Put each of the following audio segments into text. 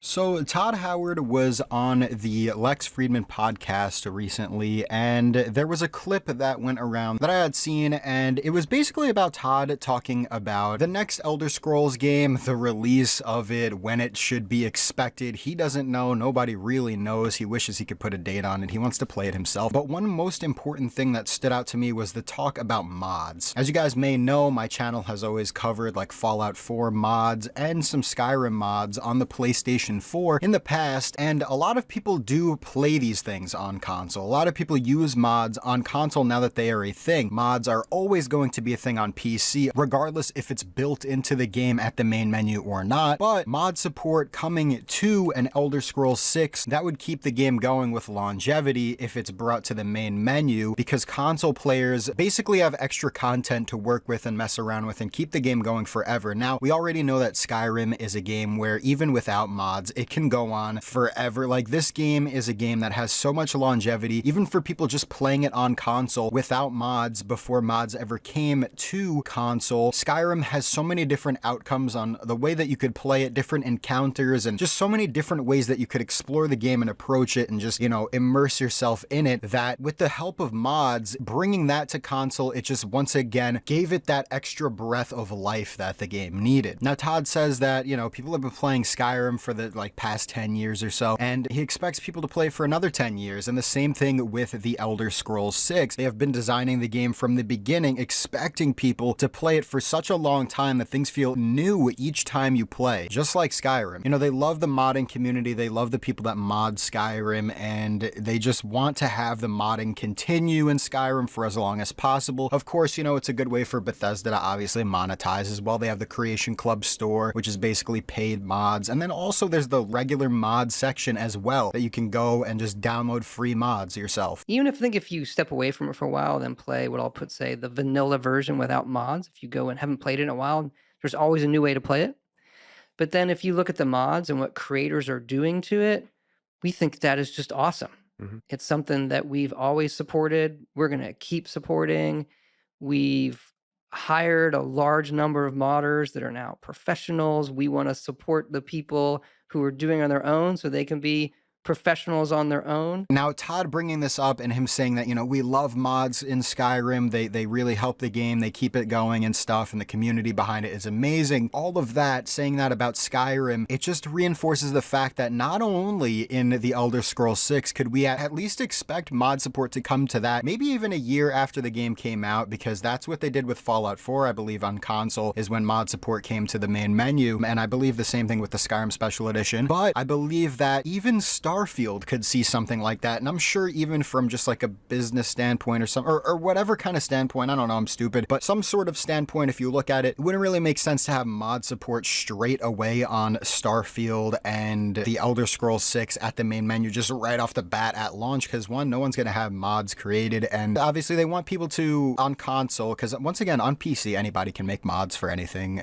So, Todd Howard was on the Lex Friedman podcast recently, and there was a clip that went around that I had seen, and it was basically about Todd talking about the next Elder Scrolls game, the release of it, when it should be expected. He doesn't know, nobody really knows. He wishes he could put a date on it. He wants to play it himself. But one most important thing that stood out to me was the talk about mods. As you guys may know, my channel has always covered like Fallout 4 mods and some Skyrim mods on the PlayStation 4 in the past, and a lot of people do play these things on console. A lot of people use mods on console now that they are a thing. Mods are always going to be a thing on PC, regardless if it's built into the game at the main menu or not. But mod support coming to an Elder Scrolls 6, that would keep the game going with longevity if it's brought to the main menu, because console players basically have extra content to work with and mess around with and keep the game going forever. Now, we already know that Skyrim is a game where even without mods, it can go on forever. Like, this game is a game that has so much longevity, even for people just playing it on console without mods before mods ever came to console. Skyrim has so many different outcomes on the way that you could play it, different encounters, and just so many different ways that you could explore the game and approach it and just, immerse yourself in it, that with the help of mods, bringing that to console, it just once again gave it that extra breath of life that the game needed. Now, Todd says that, people have been playing Skyrim for the past 10 years or so, and he expects people to play for another 10 years. And the same thing with the Elder Scrolls 6. They have been designing the game from the beginning, expecting people to play it for such a long time that things feel new each time you play, just like Skyrim. They love the modding community, they love the people that mod Skyrim, and they just want to have the modding continue in Skyrim for as long as possible. Of course, it's a good way for Bethesda to obviously monetize as well. They have the Creation Club store, which is basically paid mods, and then also there's the regular mod section as well that you can go and just download free mods yourself. Even if you step away from it for a while, then play what I'll put, say, the vanilla version without mods. If you go and haven't played it in a while, there's always a new way to play it. But then if you look at the mods and what creators are doing to it, we think that is just awesome. It's something that we've always supported. We're going to keep supporting. We've hired a large number of modders that are now professionals. We want to support the people who are doing it on their own so they can be professionals on their own. Now, Todd bringing this up and him saying that, we love mods in Skyrim. They really help the game. They keep it going and stuff, and the community behind it is amazing. All of that, saying that about Skyrim, it just reinforces the fact that not only in the Elder Scrolls 6 could we at least expect mod support to come to that, maybe even a year after the game came out, because that's what they did with Fallout 4, I believe, on console, is when mod support came to the main menu. And I believe the same thing with the Skyrim Special Edition. But I believe that even Starfield could see something like that, and I'm sure even from just like a business standpoint or whatever kind of standpoint, I don't know, I'm stupid, but some sort of standpoint, if you look at it, it wouldn't really make sense to have mod support straight away on Starfield and the Elder Scrolls 6 at the main menu just right off the bat at launch, because one, no one's going to have mods created, and obviously they want people to, on console, because once again, on PC, anybody can make mods for anything.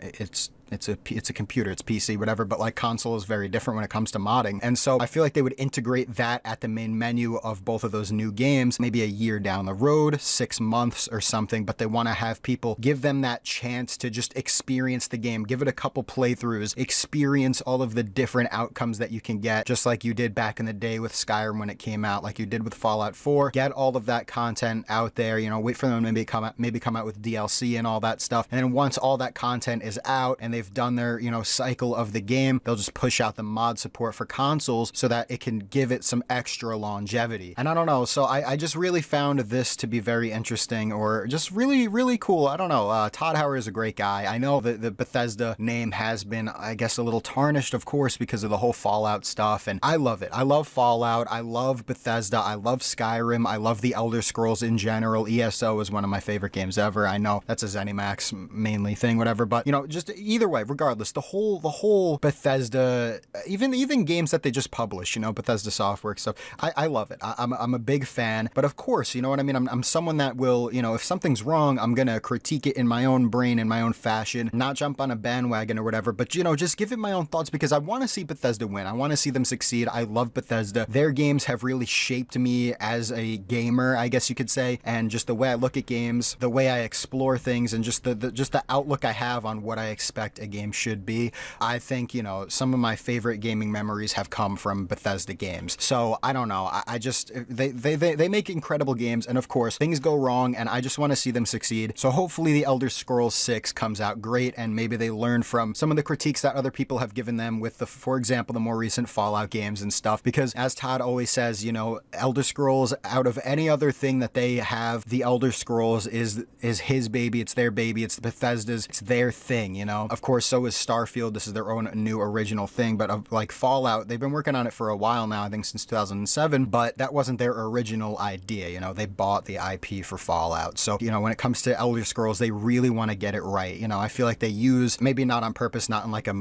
It's a computer, it's PC, whatever, but like console is very different when it comes to modding. And so I feel like they would integrate that at the main menu of both of those new games, maybe a year down the road, 6 months or something, but they want to have people, give them that chance to just experience the game, give it a couple playthroughs, experience all of the different outcomes that you can get, just like you did back in the day with Skyrim when it came out, like you did with Fallout 4. Get all of that content out there, wait for them to maybe come out with DLC and all that stuff. And then once all that content is out and they've done their, cycle of the game, they'll just push out the mod support for consoles so that it can give it some extra longevity. And I don't know, so I just really found this to be very interesting, or just really, really cool. I don't know. Todd Howard is a great guy. I know that the Bethesda name has been, I guess, a little tarnished, of course, because of the whole Fallout stuff, and I love it. I love Fallout. I love Bethesda. I love Skyrim. I love the Elder Scrolls in general. ESO is one of my favorite games ever. I know that's a ZeniMax mainly thing, whatever, but, just either way, regardless, the whole Bethesda, even games that they just publish, Bethesda software stuff, I love it. I'm a big fan, but of course, you know what I mean? I'm someone that will, if something's wrong, I'm gonna critique it in my own brain, in my own fashion, not jump on a bandwagon or whatever, but, just give it my own thoughts, because I want to see Bethesda win. I want to see them succeed. I love Bethesda. Their games have really shaped me as a gamer, I guess you could say, and just the way I look at games, the way I explore things, and just the outlook I have on what I expect expect a game should be. I think, you know, some of my favorite gaming memories have come from Bethesda games. So I don't know. I just, they make incredible games, and of course things go wrong, and I just want to see them succeed. So hopefully the Elder Scrolls 6 comes out great, and maybe they learn from some of the critiques that other people have given them with the, for example, the more recent Fallout games and stuff. Because as Todd always says, you know, Elder Scrolls, out of any other thing that they have, the Elder Scrolls is his baby. It's their baby. It's Bethesda's. It's their thing, you know. Of course, so is Starfield. This is their own new original thing. But like Fallout, they've been working on it for a while now, I think since 2007, but that wasn't their original idea. You know, they bought the IP for Fallout. So, you know, when it comes to Elder Scrolls, they really want to get it right. You know, I feel like they use, maybe not on purpose, not in like a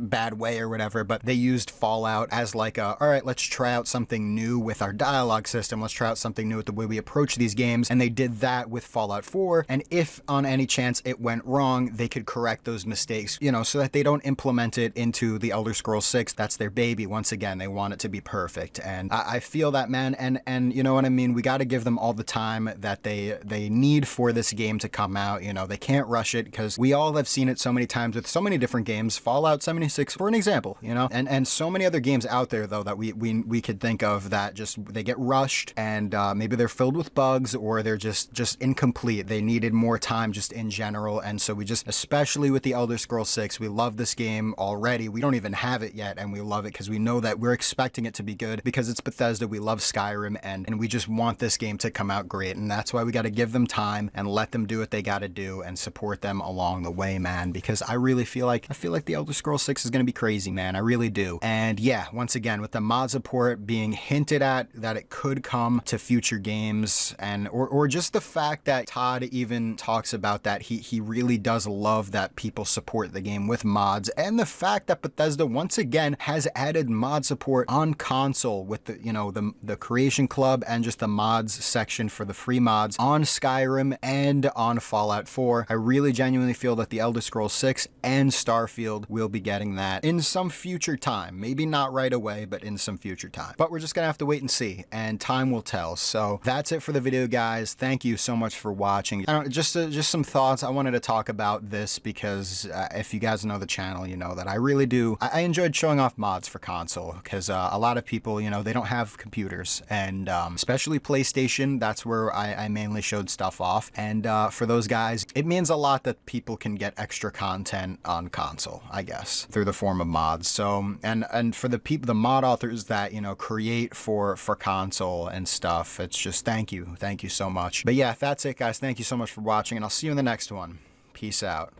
bad way or whatever, but they used Fallout as like a, all right, let's try out something new with our dialogue system. Let's try out something new with the way we approach these games. And they did that with Fallout 4. And if on any chance it went wrong, they could correct those mistakes, you know, so that they don't implement it into the Elder Scrolls 6. That's their baby. Once again, they want it to be perfect. And I feel that, man. And you know what I mean? We got to give them all the time that they need for this game to come out. You know, they can't rush it, because we all have seen it so many times with so many different games. Fallout 76, for an example, you know, and so many other games out there, though, that we could think of that just, they get rushed, and maybe they're filled with bugs, or they're just incomplete. They needed more time just in general. And so we just, especially with the Elder Scrolls 6, we love this game already. We don't even have it yet, and we love it because we know that we're expecting it to be good, because it's Bethesda. We love Skyrim, and we just want this game to come out great. And that's why we got to give them time and let them do what they got to do and support them along the way, man, because I really feel like the Elder Scrolls 6 is going to be crazy, man. I really do. And yeah, once again, with the mod support being hinted at that it could come to future games, and or just the fact that Todd even talks about that he really does love that people support the game with mods, and the fact that Bethesda once again has added mod support on console with the, you know, the Creation Club and just the mods section for the free mods on Skyrim and on Fallout 4. I really genuinely feel that the Elder Scrolls 6 and Starfield will be getting that in some future time. Maybe not right away, but in some future time. But we're just gonna have to wait and see, and time will tell. So that's it for the video, guys. Thank you so much for watching. Just some thoughts. I wanted to talk about this because if you guys know the channel, you know that I really do. I enjoyed showing off mods for console, because a lot of people, you know, they don't have computers, and especially PlayStation. That's where I mainly showed stuff off. And for those guys, it means a lot that people can get extra content on console, I guess, through the form of mods. So and for the people, the mod authors that, you know, create for console and stuff, it's just thank you so much. But yeah, that's it, guys. Thank you so much for watching, and I'll see you in the next one. Peace out.